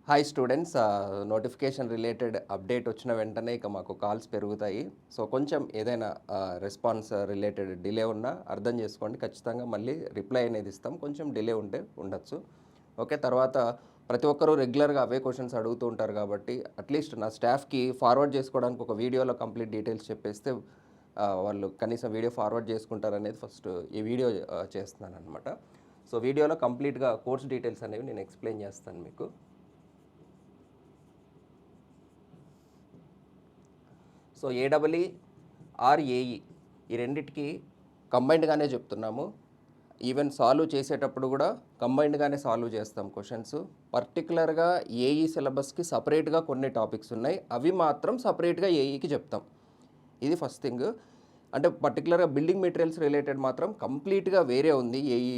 Hi students, notification related update వచ్చిన వెంటనే ఇక మాకు కాల్స్ పెరుగుతాయి. సో కొంచెం ఏదైనా రెస్పాన్స్ రిలేటెడ్ డిలే ఉన్నా అర్థం చేసుకోండి. ఖచ్చితంగా మళ్ళీ రిప్లై అనేది ఇస్తాం. కొంచెం డిలే ఉంటే ఉండొచ్చు. ఓకే, తర్వాత ప్రతి ఒక్కరూ రెగ్యులర్గా అవే క్వశ్చన్స్ అడుగుతూ ఉంటారు కాబట్టి అట్లీస్ట్ నా స్టాఫ్కి ఫార్వర్డ్ చేసుకోవడానికి ఒక వీడియోలో కంప్లీట్ డీటెయిల్స్ చెప్పేస్తే వాళ్ళు కనీసం వీడియో ఫార్వర్డ్ చేసుకుంటారనేది ఫస్ట్ ఈ వీడియో చేస్తున్నాను అనమాట. సో వీడియోలో కంప్లీట్గా కోర్స్ డీటెయిల్స్ అనేవి నేను ఎక్స్ప్లెయిన్ చేస్తాను మీకు. సో ఏడబ్ల్ఈ ఆర్ఏఈ ఈ రెండిటికి కంబైన్డ్గానే చెప్తున్నాము. ఈవెన్ సాల్వ్ చేసేటప్పుడు కూడా కంబైన్డ్గానే సాల్వ్ చేస్తాం క్వశ్చన్స్. పర్టికులర్గా ఏఈ సిలబస్కి సపరేట్గా కొన్ని టాపిక్స్ ఉన్నాయి, అవి మాత్రం సపరేట్గా ఏఈకి చెప్తాం. ఇది ఫస్ట్ థింగ్. అంటే పర్టికులర్గా బిల్డింగ్ మెటీరియల్స్ రిలేటెడ్ మాత్రం కంప్లీట్గా వేరే ఉంది ఏఈ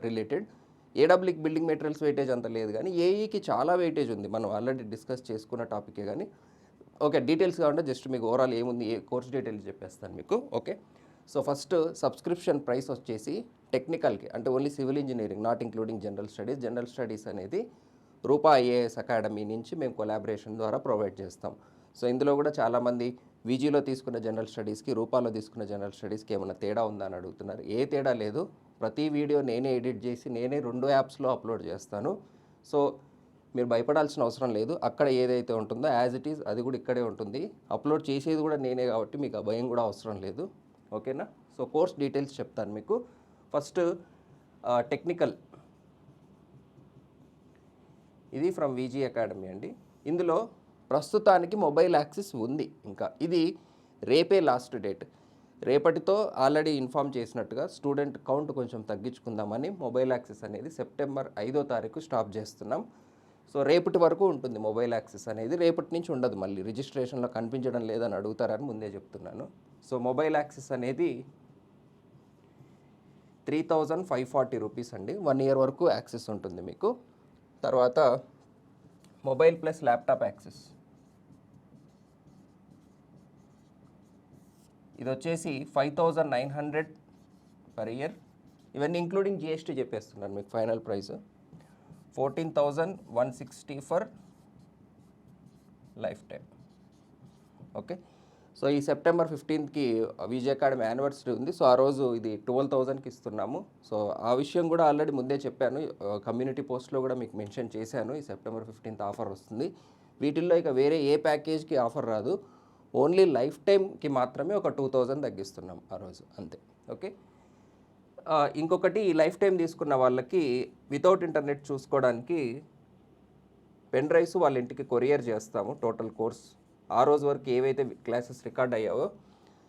రిలేటెడ్. ఏడబ్ల్యూకి బిల్డింగ్ మెటీరియల్స్ వెయిటేజ్ అంత లేదు, కానీ ఏఈకి చాలా వెయిటేజ్ ఉంది. మనం ఆల్రెడీ డిస్కస్ చేసుకున్న టాపికే. కానీ ఓకే, డీటెయిల్స్ కావాలంటే జస్ట్ మీకు ఓవరాల్ ఏముంది, ఏ కోర్స్ డీటెయిల్స్ చెప్పేస్తాను మీకు. Okay, so first subscription price వచ్చేసి టెక్నికల్కి, అంటే only civil engineering not including general studies అనేది రూపా ఐఏఎస్ అకాడమీ నుంచి మేము కొలాబరేషన్ ద్వారా ప్రొవైడ్ చేస్తాం. సో ఇందులో కూడా చాలామంది వీజీలో తీసుకున్న జనరల్ స్టడీస్కి, రూపాలో తీసుకున్న జనరల్ స్టడీస్కి ఏమైనా తేడా ఉందా అని అడుగుతున్నారు. ఏ తేడా లేదు. ప్రతి వీడియో నేనే ఎడిట్ చేసి నేనే 2 యాప్స్లో అప్లోడ్ చేస్తాను. సో మీరు భయపడాల్సిన అవసరం లేదు. అక్కడ ఏదైతే ఉంటుందో యాజ్ ఇట్ ఈజ్ అది కూడా ఇక్కడే ఉంటుంది. అప్లోడ్ చేసేది కూడా నేనే కాబట్టి మీకు ఆ భయం కూడా అవసరం లేదు. ఓకేనా? సో కోర్స్ డీటెయిల్స్ చెప్తాను మీకు. ఫస్ట్ టెక్నికల్, ఇది ఫ్రమ్ వీజీ అకాడమీ అండి. ఇందులో ప్రస్తుతానికి మొబైల్ యాక్సెస్ ఉంది. ఇంకా ఇది రేపే లాస్ట్ డేట్. రేపటితో ఆల్రెడీ ఇన్ఫామ్ చేసినట్టుగా స్టూడెంట్ కౌంట్ కొంచెం తగ్గించుకుందామని మొబైల్ యాక్సెస్ అనేది సెప్టెంబర్ 5వ తారీఖు స్టాప్ చేస్తున్నాం. సో రేపటి వరకు ఉంటుంది మొబైల్ యాక్సెస్ అనేది. రేపటి నుంచి ఉండదు. మళ్ళీ రిజిస్ట్రేషన్లో కనిపించడం లేదని అడుగుతారని ముందే చెప్తున్నాను. సో మొబైల్ యాక్సెస్ అనేది 3540 రూపీస్ అండి. 1 ఇయర్ వరకు యాక్సెస్ ఉంటుంది మీకు. తర్వాత మొబైల్ ప్లస్ ల్యాప్టాప్ యాక్సెస్, ఇది వచ్చేసి 5900 పర్ ఇయర్. ఇవన్నీ ఇంక్లూడింగ్ జిఎస్టీ చెప్పేస్తున్నాను మీకు. Final price 14,160 for life time. Okay, so ఈ సెప్టెంబర్ 15కి వీజీ అకాడమీ యానివర్సరీ ఉంది. సో ఆ రోజు ఇది 12,000కి ఇస్తున్నాము. సో ఆ విషయం కూడా ఆల్రెడీ ముందే చెప్పాను, కమ్యూనిటీ పోస్ట్లో కూడా మీకు మెన్షన్ చేశాను. ఈ సెప్టెంబర్ 15th ఆఫర్ వస్తుంది. వీటిల్లో ఇక వేరే ఏ ప్యాకేజ్కి ఆఫర్ రాదు. ఓన్లీ లైఫ్ టైంకి మాత్రమే ఒక 2,000 తగ్గిస్తున్నాం ఆ రోజు, అంతే. ఓకే, ఇంకొకటి ఈ లైఫ్ టైం తీసుకున్న వాళ్ళకి వితౌట్ ఇంటర్నెట్ చూసుకోవడానికి పెన్ డ్రైవ్స్ వాళ్ళ ఇంటికి కొరియర్ చేస్తాము. టోటల్ కోర్స్ ఆ రోజు వరకు ఏవైతే క్లాసెస్ రికార్డ్ అయ్యావో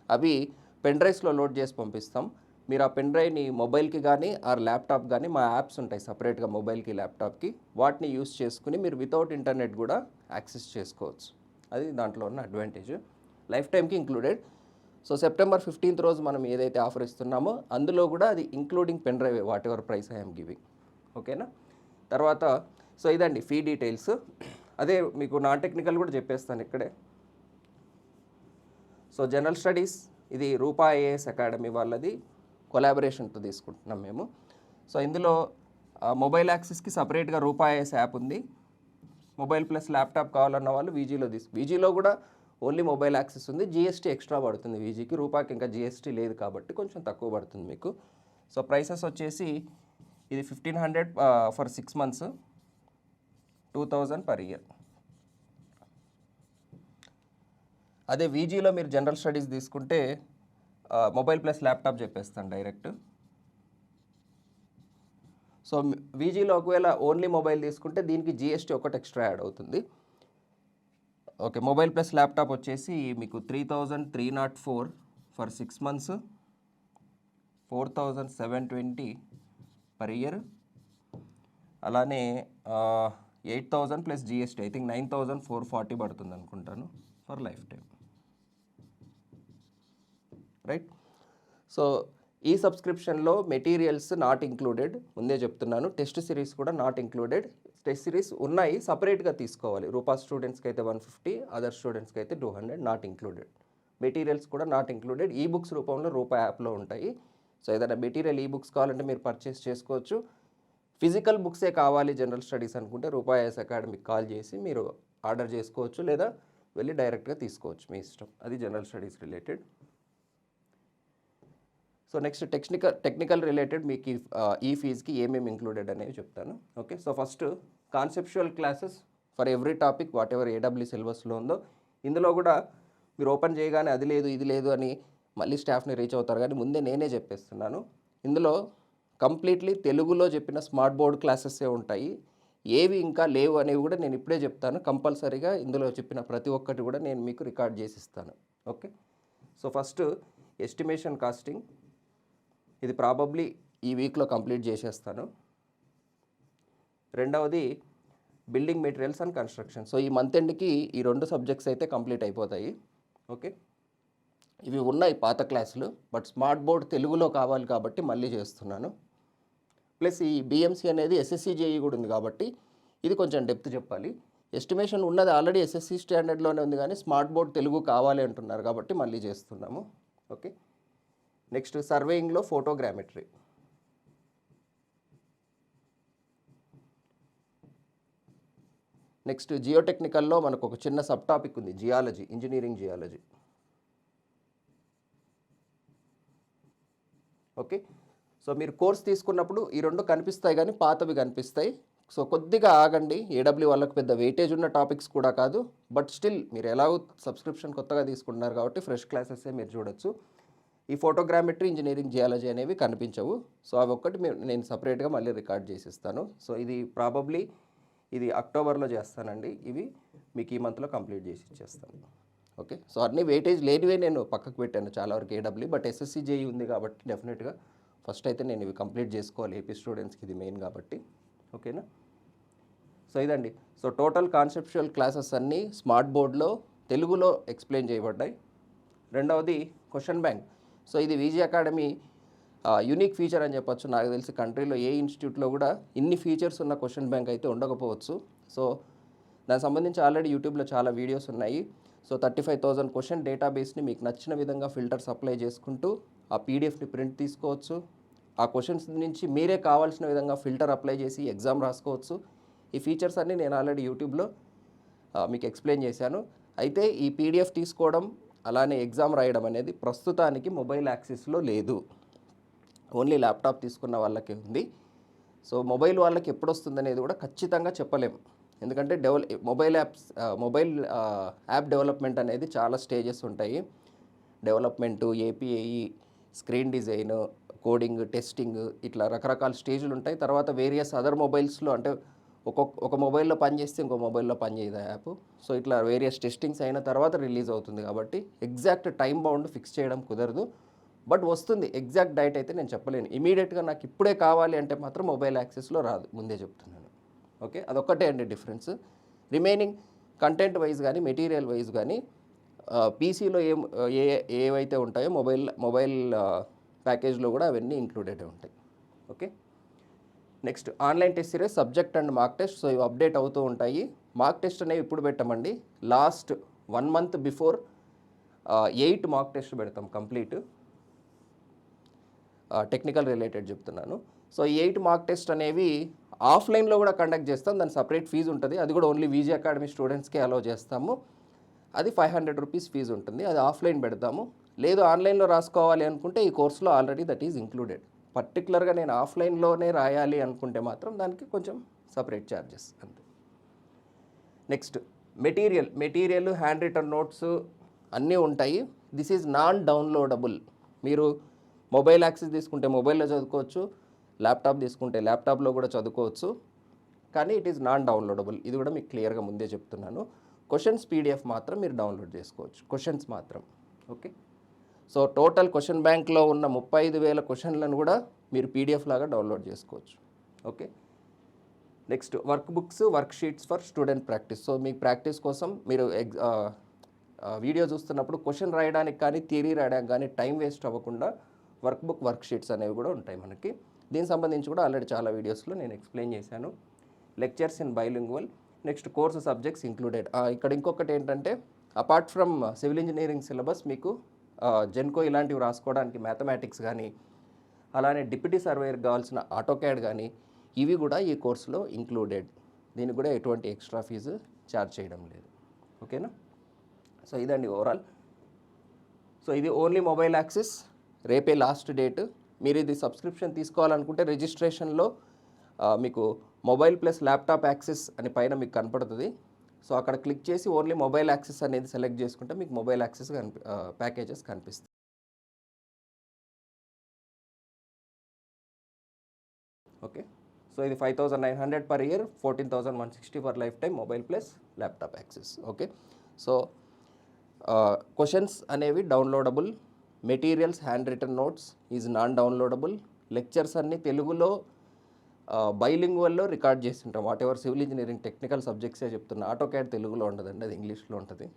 అవి పెన్ డ్రైవ్స్లో లోడ్ చేసి పంపిస్తాం. మీరు ఆ పెన్ డ్రైవ్ని మొబైల్కి కానీ ఆర్ ల్యాప్టాప్ కానీ, మా యాప్స్ ఉంటాయి సపరేట్గా మొబైల్కి ల్యాప్టాప్కి, వాటిని యూస్ చేసుకుని మీరు వితౌట్ ఇంటర్నెట్ కూడా యాక్సెస్ చేసుకోవచ్చు. అది దాంట్లో ఉన్న అడ్వాంటేజ్. లైఫ్ టైంకి ఇంక్లూడెడ్. సో సెప్టెంబర్ 15th రోజు మనం ఏదైతే ఆఫర్ ఇస్తున్నామో అందులో కూడా అది including pen drive, what ever price I'm giving. ఓకేనా? తర్వాత సో ఇదండి ఫీ డీటెయిల్స్. అదే మీకు నాన్ టెక్నికల్ కూడా చెప్పేస్తాను ఇక్కడే. సో జనరల్ స్టడీస్ ఇది రూపా ఐఏఎస్ అకాడమీ వాళ్ళది కొలాబరేషన్తో తీసుకుంటున్నాం మేము. సో ఇందులో మొబైల్ యాక్సెస్కి సపరేట్గా రూపా ఐఏఎస్ యాప్ ఉంది. మొబైల్ ప్లస్ ల్యాప్టాప్ కావాలన్న వాళ్ళు వీజీలో కూడా ఓన్లీ మొబైల్ యాక్సెస్ ఉంది. జిఎస్టీ ఎక్స్ట్రా పడుతుంది వీజీకి. రూపాకి ఇంకా జిఎస్టీ లేదు కాబట్టి కొంచెం తక్కువ పడుతుంది మీకు. సో ప్రైసెస్ వచ్చేసి ఇది 1,500 ఫర్ 6 months, 2,000 పర్ ఇయర్. అదే వీజీలో మీరు జనరల్ స్టడీస్ తీసుకుంటే మొబైల్ ప్లస్ ల్యాప్టాప్ చెప్పేస్తాను డైరెక్ట్. సో వీజీలో ఒకవేళ ఓన్లీ మొబైల్ తీసుకుంటే దీనికి జిఎస్టీ ఒకటి ఎక్స్ట్రా యాడ్ అవుతుంది. ఓకే, మొబైల్ ప్లస్ ల్యాప్టాప్ వచ్చేసి మీకు 3,304 ఫర్ 6 months, 4,720 పర్ ఇయర్. అలానే 8,000 ప్లస్ జిఎస్టీ, ఐ థింక్ 9,440 పడుతుంది అనుకుంటాను for life time. Right. So ఈ సబ్స్క్రిప్షన్లో మెటీరియల్స్ నాట్ ఇంక్లూడెడ్, ముందే చెప్తున్నాను. టెస్ట్ సిరీస్ కూడా నాట్ ఇంక్లూడెడ్. టెస్ట్ సిరీస్ ఉన్నాయి, సపరేట్గా తీసుకోవాలి. రూపా స్టూడెంట్స్కి అయితే 150, అదర్ స్టూడెంట్స్కి అయితే 200, నాట్ ఇంక్లూడెడ్. మెటీరియల్స్ కూడా నాట్ ఇంక్లూడెడ్. ఈ బుక్స్ రూపంలో రూపా యాప్లో ఉంటాయి. సో ఏదైనా మెటీరియల్ ఈ బుక్స్ కావాలంటే మీరు పర్చేస్ చేసుకోవచ్చు. ఫిజికల్ బుక్సే కావాలి జనరల్ స్టడీస్ అనుకుంటే రూపాయస్ అకాడమీకి కాల్ చేసి మీరు ఆర్డర్ చేసుకోవచ్చు, లేదా వెళ్ళి డైరెక్ట్గా తీసుకోవచ్చు, మీ ఇష్టం. అది general studies related. So next technical related మీకు ఈ ఫీజ్కి ఏమేమి ఇంక్లూడెడ్ అనేవి చెప్తాను. Okay, so first conceptual classes for every topic whatever AW సిలబస్లో ఉందో. ఇందులో కూడా మీరు ఓపెన్ చేయగానే అది లేదు ఇది లేదు అని మళ్ళీ స్టాఫ్ని రీచ్ అవుతారు, కానీ ముందే నేనే చెప్పేస్తున్నాను. ఇందులో కంప్లీట్లీ తెలుగులో చెప్పిన స్మార్ట్ బోర్డ్ క్లాసెస్సే ఉంటాయి. ఏవి ఇంకా లేవు అనేవి కూడా నేను ఇప్పుడే చెప్తాను. కంపల్సరీగా ఇందులో చెప్పిన ప్రతి ఒక్కటి కూడా నేను మీకు రికార్డ్ చేసి ఇస్తాను. Okay, so first estimation casting, ఇది ప్రాబబ్లీ ఈ వీక్లో కంప్లీట్ చేసేస్తాను. రెండవది building materials and construction. So ఈ మంత్ ఎండ్కి ఈ 2 సబ్జెక్ట్స్ అయితే కంప్లీట్ అయిపోతాయి. ఓకే, ఇవి ఉన్నాయి పాత క్లాసులు, బట్ స్మార్ట్ బోర్డ్ తెలుగులో కావాలి కాబట్టి మళ్ళీ చేస్తున్నాను. ప్లస్ ఈ బిఎంసీ అనేది ఎస్ఎస్సి జేఈ కూడా ఉంది కాబట్టి ఇది కొంచెం డెప్త్ చెప్పాలి. ఎస్టిమేషన్ ఉన్నది ఆల్రెడీ ఎస్ఎస్సి స్టాండర్డ్లోనే ఉంది, కానీ స్మార్ట్ బోర్డ్ తెలుగు కావాలి అంటున్నారు కాబట్టి మళ్ళీ చేస్తున్నాము. ఓకే, నెక్స్ట్ సర్వేయింగ్లో ఫోటోగ్రామెట్రీ. నెక్స్ట్ జియోటెక్నికల్లో మనకు ఒక చిన్న సబ్ టాపిక్ ఉంది, geology, engineering geology. Okay, so మీరు కోర్స్ తీసుకున్నప్పుడు ఈ 2 కనిపిస్తాయి కానీ పాతవి కనిపిస్తాయి. సో కొద్దిగా ఆగండి, ఏడబ్ల్యూ వాళ్ళకి పెద్ద వెయిటేజ్ ఉన్న టాపిక్స్ కూడా కాదు, బట్ స్టిల్ మీరు ఎలాగో సబ్స్క్రిప్షన్ కొత్తగా తీసుకుంటున్నారు కాబట్టి ఫ్రెష్ క్లాసెసే మీరు చూడొచ్చు. ఈ ఫోటోగ్రామెట్రీ, ఇంజనీరింగ్ జియాలజీ అనేవి కనిపించవు. సో అవి ఒక్కటి నేను సపరేట్గా మళ్ళీ రికార్డ్ చేసిస్తాను. సో ఇది ప్రాబబ్లీ ఇది అక్టోబర్లో చేస్తానండి. ఇవి మీకు ఈ మంత్లో కంప్లీట్ చేసి ఇచ్చేస్తాను. ఓకే, సో అన్ని వెయిటేజ్ లేనివే నేను పక్కకు పెట్టాను చాలా వరకు ఏడబ్ల్యూ, బట్ ఎస్ఎస్సి జేఈ ఉంది కాబట్టి డెఫినెట్గా ఫస్ట్ అయితే నేను ఇవి కంప్లీట్ చేసుకోవాలి. ఏపీ స్టూడెంట్స్కి ఇది మెయిన్ కాబట్టి. ఓకేనా, సో ఇదండి. సో టోటల్ కాన్సెప్చువల్ క్లాసెస్ అన్నీ స్మార్ట్ బోర్డ్లో తెలుగులో ఎక్స్ప్లెయిన్ చేయబడ్డాయి. రెండవది క్వశ్చన్ బ్యాంక్. సో ఇది విజీ అకాడమీ యూనిక్ ఫీచర్ అని చెప్పొచ్చు. నాకు తెలిసి కంట్రీలో ఏ ఇన్స్టిట్యూట్లో కూడా ఇన్ని ఫీచర్స్ ఉన్న క్వశ్చన్ బ్యాంక్ అయితే ఉండకపోవచ్చు. సో దానికి సంబంధించి ఆల్రెడీ యూట్యూబ్లో చాలా వీడియోస్ ఉన్నాయి. సో 35,000 క్వశ్చన్ డేటాబేస్ని మీకు నచ్చిన విధంగా ఫిల్టర్స్ అప్లై చేసుకుంటూ ఆ పీడిఎఫ్ని ప్రింట్ తీసుకోవచ్చు. ఆ క్వశ్చన్స్ నుంచి మీరే కావాల్సిన విధంగా ఫిల్టర్ అప్లై చేసి ఎగ్జామ్ రాసుకోవచ్చు. ఈ ఫీచర్స్ అన్నీ నేను ఆల్రెడీ యూట్యూబ్లో మీకు ఎక్స్ప్లెయిన్ చేశాను. అయితే ఈ పీడిఎఫ్ తీసుకోవడం అలానే ఎగ్జామ్ రాయడం అనేది ప్రస్తుతానికి మొబైల్ యాక్సెస్లో లేదు, ఓన్లీ ల్యాప్టాప్ తీసుకున్న వాళ్ళకే ఉంది. సో మొబైల్ వాళ్ళకి ఎప్పుడు వస్తుంది అనేది కూడా ఖచ్చితంగా చెప్పలేము, ఎందుకంటే మొబైల్ యాప్ డెవలప్మెంట్ అనేది చాలా స్టేజెస్ ఉంటాయి. Development, API, screen design, coding, testing, ఇట్లా రకరకాల స్టేజ్లు ఉంటాయి. తర్వాత వేరియస్ అదర్ మొబైల్స్లో అంటే ఒక మొబైల్లో పనిచేస్తే ఇంకో మొబైల్లో పనిచేయదు యాప్. సో ఇట్లా వేరియస్ టెస్టింగ్స్ అయిన తర్వాత రిలీజ్ అవుతుంది కాబట్టి ఎగ్జాక్ట్ టైం బౌండ్ ఫిక్స్ చేయడం కుదరదు. బట్ వస్తుంది, ఎగ్జాక్ట్ డేట్ అయితే నేను చెప్పలేను. ఇమీడియట్గా నాకు ఇప్పుడే కావాలి అంటే మాత్రం మొబైల్ యాక్సెస్లో రాదు, ముందే చెప్తున్నాను. ఓకే, అదొక్కటే అండి డిఫరెన్స్. రిమైనింగ్ కంటెంట్ వైజ్ కానీ మెటీరియల్ వైజ్ కానీ పీసీలో ఏవైతే ఉంటాయో మొబైల్ ప్యాకేజ్లో కూడా అవన్నీ ఇంక్లూడెడ్ ఉంటాయి. Okay, next online test series, subject and mock test. So ఇవి అప్డేట్ అవుతూ ఉంటాయి. మార్క్ టెస్ట్ అనేవి ఇప్పుడు పెట్టమండి, last 1 month before 8 mock test పెడతాం కంప్లీట్. టెక్నికల్ రిలేటెడ్ చెప్తున్నాను. సో 8 మార్క్ టెస్ట్ అనేవి ఆఫ్లైన్లో కూడా కండక్ట్ చేస్తాం, దాని సపరేట్ ఫీజు ఉంటుంది. అది కూడా ఓన్లీ విజీ అకాడమీ స్టూడెంట్స్కే అలౌ చేస్తాము. అది 500 రూపీస్ ఫీజు ఉంటుంది, అది ఆఫ్లైన్ పెడతాము. లేదు ఆన్లైన్లో రాసుకోవాలి అనుకుంటే ఈ కోర్సులో ఆల్రెడీ దట్ ఈజ్ ఇంక్లూడెడ్. పర్టికులర్గా నేను ఆఫ్లైన్లోనే రాయాలి అనుకుంటే మాత్రం దానికి కొంచెం సపరేట్ ఛార్జెస్ అంతే. Next material hand return notes అన్నీ ఉంటాయి. This is non downloadable. మీరు మొబైల్ యాక్సెస్ తీసుకుంటే మొబైల్లో చదువుకోవచ్చు, ల్యాప్టాప్ తీసుకుంటే ల్యాప్టాప్లో కూడా చదువుకోవచ్చు, కానీ ఇట్ ఈస్ నాన్ డౌన్లోడబుల్. ఇది కూడా మీకు క్లియర్గా ముందే చెప్తున్నాను. క్వశ్చన్స్ పీడిఎఫ్ మాత్రం మీరు డౌన్లోడ్ చేసుకోవచ్చు, క్వశ్చన్స్ మాత్రం. ఓకే, సో టోటల్ క్వశ్చన్ బ్యాంక్లో ఉన్న 35,000 క్వశ్చన్లను కూడా మీరు పీడిఎఫ్ లాగా డౌన్లోడ్ చేసుకోవచ్చు. Okay, next work books, work sheets for student practice. So మీకు ప్రాక్టీస్ కోసం మీరు వీడియో చూస్తున్నప్పుడు క్వశ్చన్ రాయడానికి కానీ థియరీ రాయడానికి కానీ టైం వేస్ట్ అవ్వకుండా వర్క్ బుక్, వర్క్ షీట్స్ అనేవి కూడా ఉంటాయి మనకి. దీనికి సంబంధించి కూడా ఆల్రెడీ చాలా వీడియోస్లో నేను ఎక్స్ప్లెయిన్ చేశాను. Lectures in bilingual, next course subjects included. ఇక్కడ ఇంకొకటి ఏంటంటే apart from civil engineering syllabus మీకు జెన్కో ఇలాంటివి రాసుకోవడానికి మ్యాథమెటిక్స్ కానీ, అలానే డిప్యూటీ సర్వేయర్ కావాల్సిన ఆటోక్యాడ్ కానీ, ఇవి కూడా ఈ కోర్సులో ఇంక్లూడెడ్. దీనికి కూడా ఎటువంటి ఎక్స్ట్రా ఫీజు ఛార్జ్ చేయడం లేదు. ఓకేనా? సో ఇదండి ఓవరాల్. సో ఇది ఓన్లీ మొబైల్ యాక్సెస్. రేపే లాస్ట్ డేట్. మీరు ఇది సబ్స్క్రిప్షన్ తీసుకోవాలనుకుంటే రిజిస్ట్రేషన్లో మీకు మొబైల్ ప్లస్ ల్యాప్టాప్ యాక్సెస్ అని పైన మీకు కనపడుతుంది. సో అక్కడ క్లిక్ చేసి ఓన్లీ మొబైల్ యాక్సెస్ అనేది సెలెక్ట్ చేసుకుంటే మీకు మొబైల్ యాక్సెస్ ప్యాకేజెస్ కనిపిస్తాయి. ఓకే. సో ఇది 5,900 per year, 14,160 for lifetime mobile plus laptop access. Okay. So questions అనేవి downloadable, materials hand return notes is non downloadable, lectures అన్నీ తెలుగులో బైలింగ్వల్లో రికార్డ్ చేస్తుంటాం. Whatever civil engineering technical సబ్జెక్ట్సే చెప్తున్నా. AutoCAD తెలుగులో ఉండదండి, అది ఇంగ్లీష్లో ఉంటుంది.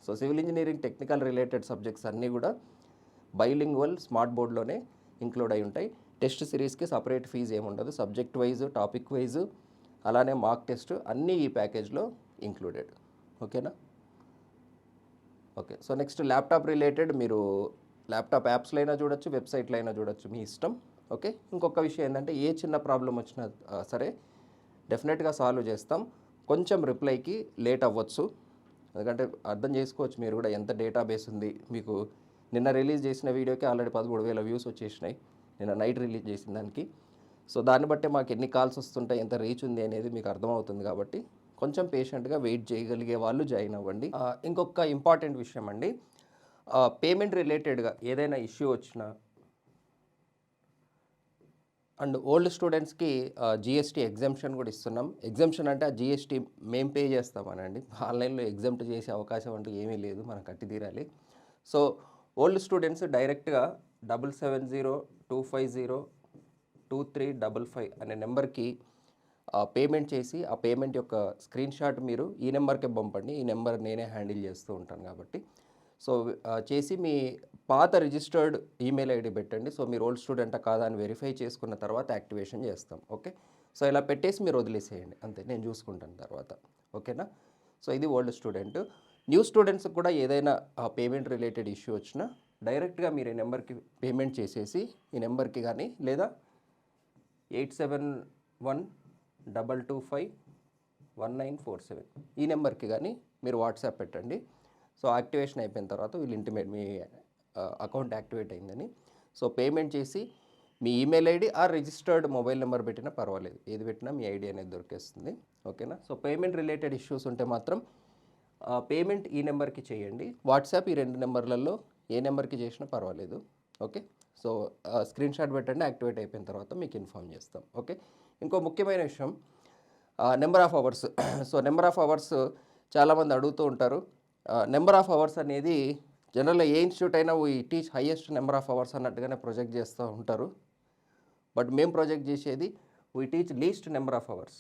So civil engineering technical related subjects అన్నీ కూడా బైలింగ్వల్ స్మార్ట్ బోర్డ్లోనే ఇంక్లూడ్ అయి ఉంటాయి. టెస్ట్ సిరీస్కి సపరేట్ ఫీజు ఏముండదు. సబ్జెక్ట్ వైజు, టాపిక్ వైజు, అలానే మార్క్ టెస్ట్ అన్నీ ఈ ప్యాకేజ్లో ఇంక్లూడెడ్. ఓకేనా? Okay. So next laptop related మీరు ల్యాప్టాప్ యాప్స్లో అయినా చూడొచ్చు, వెబ్సైట్లో అయినా చూడొచ్చు, మీ ఇష్టం. ఓకే. ఇంకొక విషయం ఏంటంటే ఏ చిన్న ప్రాబ్లం వచ్చినా సరే డెఫినెట్గా సాల్వ్ చేస్తాం. కొంచెం రిప్లైకి లేట్ అవ్వచ్చు, ఎందుకంటే అర్థం చేసుకోవచ్చు మీరు కూడా ఎంత డేటాబేస్ ఉంది. మీకు నిన్న రిలీజ్ చేసిన వీడియోకి ఆల్రెడీ 13,000 వ్యూస్ వచ్చేసినాయి, నిన్న నైట్ రిలీజ్ చేసిన దానికి. సో దాన్ని బట్టే మాకు ఎన్ని కాల్స్ వస్తుంటాయి, ఎంత రీచ్ ఉంది అనేది మీకు అర్థమవుతుంది. కాబట్టి కొంచెం పేషెంట్గా వెయిట్ చేయగలిగే వాళ్ళు జాయిన్ అవ్వండి. ఇంకొక ఇంపార్టెంట్ విషయం అండి, పేమెంట్ రిలేటెడ్గా ఏదైనా ఇష్యూ వచ్చినా అండ్ ఓల్డ్ స్టూడెంట్స్కి జిఎస్టీ ఎగ్జామ్షన్ కూడా ఇస్తున్నాం. ఎగ్జామ్షన్ అంటే ఆ జిఎస్టీ మేము పే చేస్తామనండి, ఆన్లైన్లో ఎగ్జామ్ట్ చేసే అవకాశం అంటూ ఏమీ లేదు, మనం కట్టి తీరాలి. సో ఓల్డ్ స్టూడెంట్స్ డైరెక్ట్గా 7702502355 అనే నెంబర్కి పేమెంట్ చేసి ఆ పేమెంట్ యొక్క స్క్రీన్ షాట్ మీరు ఈ నెంబర్కే పంపండి. ఈ నెంబర్ నేనే హ్యాండిల్ చేస్తూ ఉంటాను కాబట్టి. సో చేసి మీ పాత రిజిస్టర్డ్ ఈమెయిల్ ఐడి పెట్టండి. సో మీరు ఓల్డ్ స్టూడెంటా కాదా అని వెరిఫై చేసుకున్న తర్వాత యాక్టివేషన్ చేస్తాం. ఓకే. సో ఇలా పెట్టేసి మీరు వదిలేసేయండి, అంతే, నేను చూసుకుంటాను తర్వాత. ఓకేనా? సో ఇది ఓల్డ్ స్టూడెంట్. న్యూ స్టూడెంట్స్కి కూడా ఏదైనా పేమెంట్ రిలేటెడ్ ఇష్యూ వచ్చినా డైరెక్ట్గా మీరు ఈ నెంబర్కి పేమెంట్ చేసేసి ఈ నెంబర్కి కానీ లేదా 8712251947 ఈ నెంబర్కి కానీ మీరు వాట్సాప్ పెట్టండి. సో యాక్టివేషన్ అయిపోయిన తర్వాత వీళ్ళు ఇంటిమేట్ మీ అకౌంట్ యాక్టివేట్ అయిందని. సో పేమెంట్ చేసి మీ ఈమెయిల్ ఐడి ఆ రిజిస్టర్డ్ మొబైల్ నెంబర్ పెట్టినా పర్వాలేదు, ఏది పెట్టినా మీ ఐడి అనేది దొరికేస్తుంది. ఓకేనా? సో పేమెంట్ రిలేటెడ్ ఇష్యూస్ ఉంటే మాత్రం పేమెంట్ ఈ నెంబర్కి చేయండి. వాట్సాప్ ఈ 2 నెంబర్లలో ఏ నెంబర్కి చేసినా పర్వాలేదు. ఓకే. సో స్క్రీన్ షాట్ పెట్టండి, యాక్టివేట్ అయిపోయిన తర్వాత మీకు ఇన్ఫామ్ చేస్తాం. ఓకే. ఇంకో ముఖ్యమైన విషయం, number of hours. So number of hours చాలామంది అడుగుతూ ఉంటారు. నెంబర్ ఆఫ్ అవర్స్ అనేది జనరల్గా ఏ ఇన్స్టిట్యూట్ అయినా we teach highest number of hours అన్నట్టుగానే ప్రొజెక్ట్ చేస్తూ ఉంటారు. బట్ మేము ప్రొజెక్ట్ చేసేది we teach least number of hours.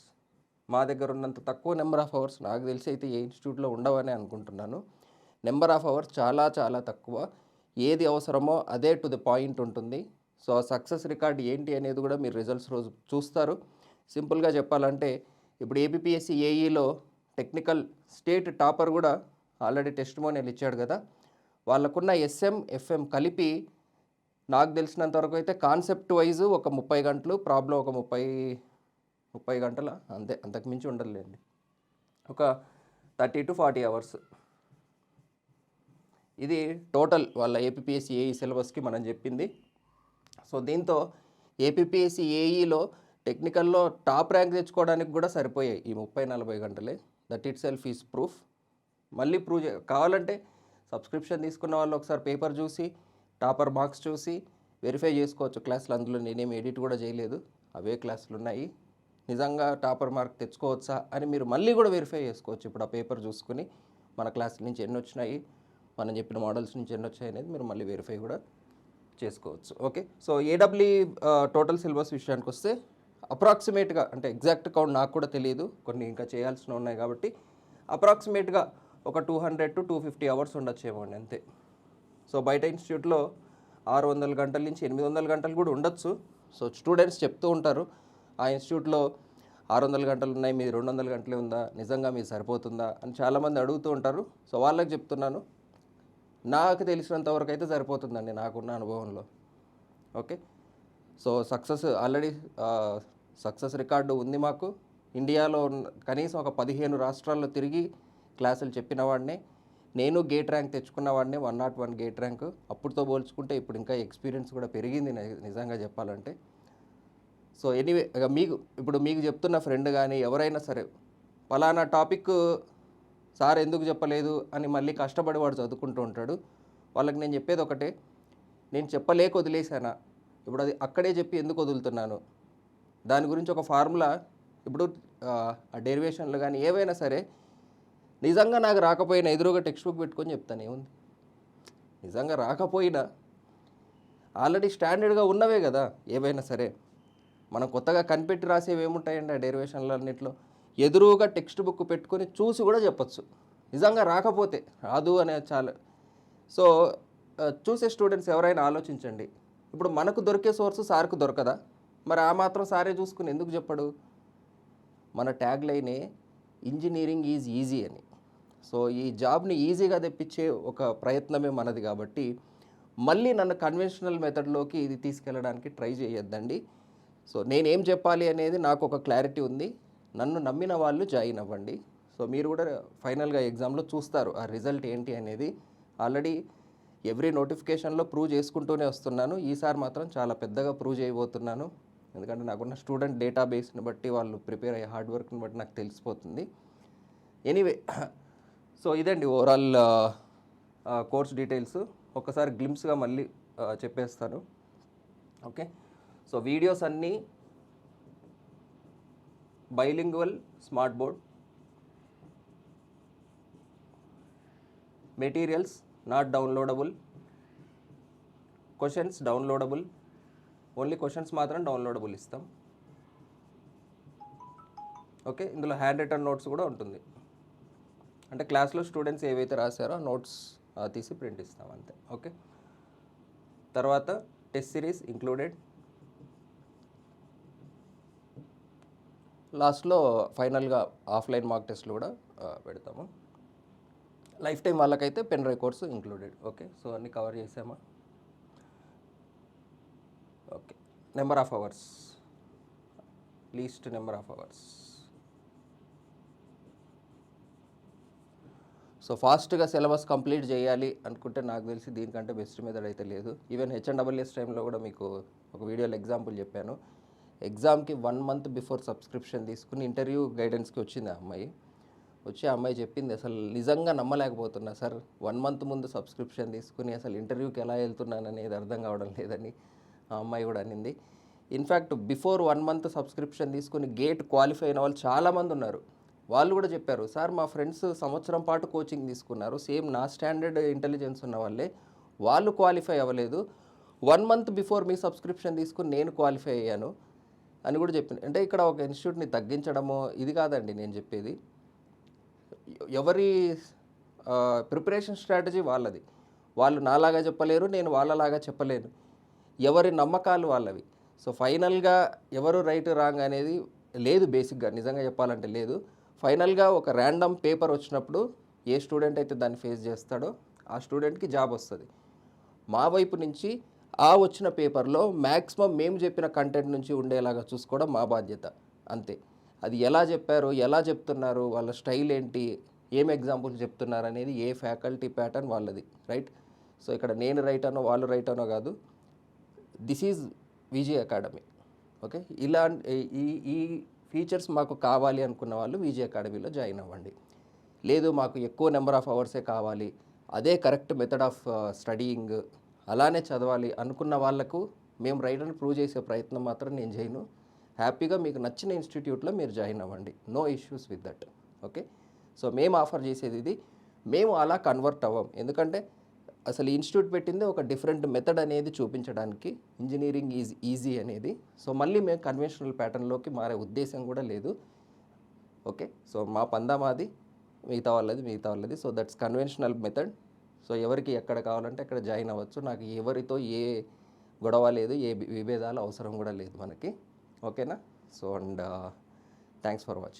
మా దగ్గర ఉన్నంత తక్కువ నెంబర్ ఆఫ్ అవర్స్ నాకు తెలిసి అయితే ఏ ఇన్స్టిట్యూట్లో ఉండవని అనుకుంటున్నాను. నెంబర్ ఆఫ్ అవర్స్ చాలా చాలా తక్కువ. ఏది అవసరమో అదే టు ది పాయింట్ ఉంటుంది. సో సక్సెస్ రికార్డ్ ఏంటి అనేది కూడా మీరు రిజల్ట్స్ రోజు చూస్తారు. సింపుల్గా చెప్పాలంటే ఇప్పుడు ఏపీఎస్సీ ఏఈలో టెక్నికల్ స్టేట్ టాపర్ కూడా ఆల్రెడీ టెస్టిమోనియల్ ఇచ్చాడు కదా, వాళ్ళకున్న ఎస్ఎం ఎఫ్ఎం కలిపి నాకు తెలిసినంత వరకు అయితే కాన్సెప్ట్ వైజ్ ఒక 30 గంటలు, ప్రాబ్లం ఒక 30 గంటల, అంతే, అంతకుమించి ఉండదులేండి. ఒక 30 to 40 అవర్స్. ఇది టోటల్ వాళ్ళ ఏపీఎస్సీ ఏఈ సిలబస్కి మనం చెప్పింది. సో దీంతో ఏపీఎస్సీ ఏఈలో టెక్నికల్లో టాప్ ర్యాంక్ తెచ్చుకోవడానికి కూడా సరిపోయాయి ఈ 30-40 గంటలే. That it self is proof. మళ్ళీ ప్రూవ్ కావాలంటే సబ్స్క్రిప్షన్ తీసుకున్న వాళ్ళు ఒకసారి పేపర్ చూసి టాపర్ మార్క్స్ చూసి వెరిఫై చేసుకోవచ్చు క్లాసులు. అందులో నేనేం ఎడిట్ కూడా చేయలేదు, అవే క్లాసులు ఉన్నాయి. నిజంగా టాపర్ మార్క్ తెచ్చుకోవచ్చా అని మీరు మళ్ళీ కూడా వెరిఫై చేసుకోవచ్చు. ఇప్పుడు ఆ పేపర్ చూసుకుని మన క్లాస్ నుంచి ఎన్ని వచ్చినాయి, మనం చెప్పిన మోడల్స్ నుంచి ఎన్ని వచ్చాయి అనేది మీరు మళ్ళీ వెరిఫై కూడా చేసుకోవచ్చు. ఓకే. సో ఏడబ్ల్యూ టోటల్ సిలబస్ విషయానికి వస్తే అప్రాక్సిమేట్గా, అంటే ఎగ్జాక్ట్ కౌంట్ నాకు కూడా తెలియదు, కొన్ని ఇంకా చేయాల్సిన ఉన్నాయి కాబట్టి అప్రాక్సిమేట్గా ఒక 200 to 250 అవర్స్ ఉండొచ్చేమో అండి, అంతే. సో బయట ఇన్స్టిట్యూట్లో 600 గంటల నుంచి 800 గంటలు కూడా ఉండొచ్చు. సో స్టూడెంట్స్ చెప్తూ ఉంటారు ఆ ఇన్స్టిట్యూట్లో 600 గంటలు ఉన్నాయి, మీది 200 గంటలే ఉందా, నిజంగా మీరు సరిపోతుందా అని చాలామంది అడుగుతూ ఉంటారు. సో వాళ్ళకి చెప్తున్నాను, నాకు తెలిసినంత వరకు అయితే సరిపోతుందండి నాకున్న అనుభవంలో. Okay. So success already success record ఉంది మాకు. ఇండియాలో కనీసం ఒక 15 రాష్ట్రాల్లో తిరిగి క్లాసులు చెప్పిన వాడినే. నేను గేట్ ర్యాంక్ తెచ్చుకున్న వాడినే, 101 గేట్ ర్యాంక్. అప్పుడుతో పోల్చుకుంటే ఇప్పుడు ఇంకా ఎక్స్పీరియన్స్ కూడా పెరిగింది నిజంగా చెప్పాలంటే. సో ఎనీవే, మీకు చెప్తున్న ఫ్రెండ్ కానీ ఎవరైనా సరే పలానా టాపిక్ సార్ ఎందుకు చెప్పలేదు అని మళ్ళీ కష్టపడి వాడు చదువుకుంటూ ఉంటాడు. వాళ్ళకి నేను చెప్పేది ఒకటే, నేను చెప్పలేక వదిలేసానా, ఇప్పుడు అది అక్కడే చెప్పి ఎందుకు వదులుతున్నాను, దాని గురించి ఒక ఫార్ములా, ఇప్పుడు డెరివేషన్లు కానీ ఏవైనా సరే నిజంగా నాకు రాకపోయినా ఎదురుగా టెక్స్ట్ బుక్ పెట్టుకొని చెప్తాను. ఏముంది, నిజంగా రాకపోయినా ఆల్రెడీ స్టాండర్డ్గా ఉన్నవే కదా ఏవైనా సరే. మనం కొత్తగా కనిపెట్టి రాసేవి ఏముంటాయండి ఆ డెరివేషన్లు అన్నింటిలో. ఎదురుగా టెక్స్ట్ బుక్ పెట్టుకొని చూసి కూడా చెప్పచ్చు. నిజంగా రాకపోతే రాదు అనే చాలు. సో చూసే స్టూడెంట్స్ ఎవరైనా ఆలోచించండి, ఇప్పుడు మనకు దొరికే సోర్సు సార్కు దొరకదా, మరి ఆ మాత్రం సారే చూసుకుని ఎందుకు చెప్పడు? మన ట్యాగ్ లైనే ఇంజనీరింగ్ ఈజ్ ఈజీ అని. సో ఈ జాబ్ని ఈజీగా తెప్పించే ఒక ప్రయత్నమే మనది కాబట్టి మళ్ళీ నన్ను కన్వెన్షనల్ మెథడ్లోకి ఇది తీసుకెళ్ళడానికి ట్రై చేయొద్దండి. సో నేనేం చెప్పాలి అనేది నాకు ఒక క్లారిటీ ఉంది. నన్ను నమ్మిన వాళ్ళు జాయిన్ అవ్వండి. సో మీరు కూడా ఫైనల్గా ఎగ్జామ్లో చూస్తారు ఆ రిజల్ట్ ఏంటి అనేది. ఆల్రెడీ ఎవ్రీ నోటిఫికేషన్లో ప్రూవ్ చేసుకుంటూనే వస్తున్నాను. ఈసారి మాత్రం చాలా పెద్దగా ప్రూవ్ చేయబోతున్నాను. ఎందుకంటే నాకున్న స్టూడెంట్ డేటాబేస్ని బట్టి, వాళ్ళు ప్రిపేర్ అయ్యే హార్డ్ వర్క్ని బట్టి నాకు తెలిసిపోతుంది. ఎనీవే, సో ఇదండి ఓవరాల్ కోర్స్ డీటెయిల్స్. ఒకసారి గ్లిమ్స్గా మళ్ళీ చెప్పేస్తాను. ఓకే, సో వీడియోస్ అన్నీ bilingual smart board, materials not downloadable, questions downloadable, only questions మాత్రం డౌన్లోడబుల్ ఇస్తాం. ఓకే, ఇందులో హ్యాండ్ రిటర్న్ నోట్స్ కూడా ఉంటుంది. అంటే క్లాస్లో స్టూడెంట్స్ ఏవైతే రాశారో ఆ నోట్స్ తీసి ప్రింట్ ఇస్తాం అంతే. ఓకే, తర్వాత టెస్ట్ సిరీస్ ఇంక్లూడెడ్. లాస్ట్లో ఫైనల్గా ఆఫ్లైన్ మార్క్ టెస్ట్లు కూడా పెడతాము. లైఫ్ టైం వాళ్ళకైతే pen drive course included. Okay, so అన్నీ కవర్ చేసామా? Okay, number of hours, least number of hours. So ఫాస్ట్గా సిలబస్ కంప్లీట్ చేయాలి అనుకుంటే నాకు తెలిసి దీనికంటే బెస్ట్ మెథడ్ అయితే లేదు. ఈవెన్ హెచ్ఎండ్డబ్ల్యూఎస్ టైంలో కూడా మీకు ఒక వీడియోలో ఎగ్జాంపుల్ చెప్పాను. ఎగ్జామ్కి 1 month బిఫోర్ సబ్స్క్రిప్షన్ తీసుకుని ఇంటర్వ్యూ గైడెన్స్కి వచ్చింది ఆ అమ్మాయి. వచ్చి ఆ అమ్మాయి చెప్పింది, అసలు నిజంగా నమ్మలేకపోతున్నా సార్, 1 month ముందు సబ్స్క్రిప్షన్ తీసుకుని అసలు ఇంటర్వ్యూకి ఎలా వెళ్తున్నాను అనేది అర్థం కావడం లేదని ఆ అమ్మాయి కూడా అనింది. ఇన్ఫ్యాక్ట్ బిఫోర్ 1 month సబ్స్క్రిప్షన్ తీసుకుని గేట్ క్వాలిఫై అయిన వాళ్ళు చాలామంది ఉన్నారు. వాళ్ళు కూడా చెప్పారు, సార్ మా ఫ్రెండ్స్ సంవత్సరం పాటు కోచింగ్ తీసుకున్నారు, సేమ్ నా స్టాండర్డ్ ఇంటెలిజెన్స్ ఉన్న వాళ్ళే, వాళ్ళు క్వాలిఫై అవ్వలేదు, 1 month బిఫోర్ మీ సబ్స్క్రిప్షన్ తీసుకుని నేను క్వాలిఫై అయ్యాను అని కూడా చెప్పింది. అంటే ఇక్కడ ఒక ఇన్స్టిట్యూట్ని తగ్గించడమో ఇది కాదండి నేను చెప్పేది. ఎవరి ప్రిపరేషన్ స్ట్రాటజీ వాళ్ళది. వాళ్ళు నాలాగా చెప్పలేరు, నేను వాళ్ళలాగా చెప్పలేను. ఎవరి నమ్మకాలు వాళ్ళవి. సో ఫైనల్గా ఎవరు రైట్ రాంగ్ అనేది లేదు, బేసిక్గా నిజంగా చెప్పాలంటే లేదు. ఫైనల్గా ఒక ర్యాండమ్ పేపర్ వచ్చినప్పుడు ఏ స్టూడెంట్ అయితే దాన్ని ఫేస్ చేస్తాడో ఆ స్టూడెంట్కి జాబ్ వస్తుంది. మా వైపు నుంచి ఆ వచ్చిన పేపర్లో మ్యాక్సిమం మేము చెప్పిన కంటెంట్ నుంచి ఉండేలాగా చూసుకోవడం మా బాధ్యత అంతే. అది ఎలా చెప్పారు, ఎలా చెప్తున్నారు, వాళ్ళ స్టైల్ ఏంటి, ఏం ఎగ్జాంపుల్స్ చెప్తున్నారు అనేది ఏ ఫ్యాకల్టీ ప్యాటర్న్ వాళ్ళది, రైట్? సో ఇక్కడ నేను రైట్ అనో వాళ్ళు రైట్ అనో కాదు, this is Vijay academy. Okay, ఇలా ఈ ఫీచర్స్ మాకు కావాలి అనుకున్న వాళ్ళు విజయ్ అకాడమీలో జాయిన్ అవ్వండి. లేదు మాకు ఎక్కువ నెంబర్ ఆఫ్ అవర్సే కావాలి, అదే కరెక్ట్ మెథడ్ ఆఫ్ స్టడీయింగ్, అలానే చదవాలి అనుకున్న వాళ్ళకు మేము రైట్ అని ప్రూవ్ చేసే ప్రయత్నం మాత్రం నేను చేయను. హ్యాపీగా మీకు నచ్చిన ఇన్స్టిట్యూట్లో మీరు జాయిన్ అవ్వండి, no issues with that. Okay, so మేము ఆఫర్ చేసేది ఇది. మేము అలా కన్వర్ట్ అవ్వం, ఎందుకంటే అసలు ఇన్స్టిట్యూట్ పెట్టింది ఒక డిఫరెంట్ మెథడ్ అనేది చూపించడానికి, ఇంజనీరింగ్ ఈజ్ ఈజీ అనేది. సో మళ్ళీ మేము కన్వెన్షనల్ ప్యాటర్న్లోకి మారే ఉద్దేశం కూడా లేదు. ఓకే, సో మా పందా మాది, మిగతా వాళ్ళది. So that's conventional method. So ఎవరికి ఎక్కడ కావాలంటే అక్కడ జాయిన్ అవ్వచ్చు. నాకు ఎవరితో ఏ గొడవ లేదు, ఏ విభేదాలు అవసరం కూడా లేదు మనకి. ఓకేనా? So and thanks for watching.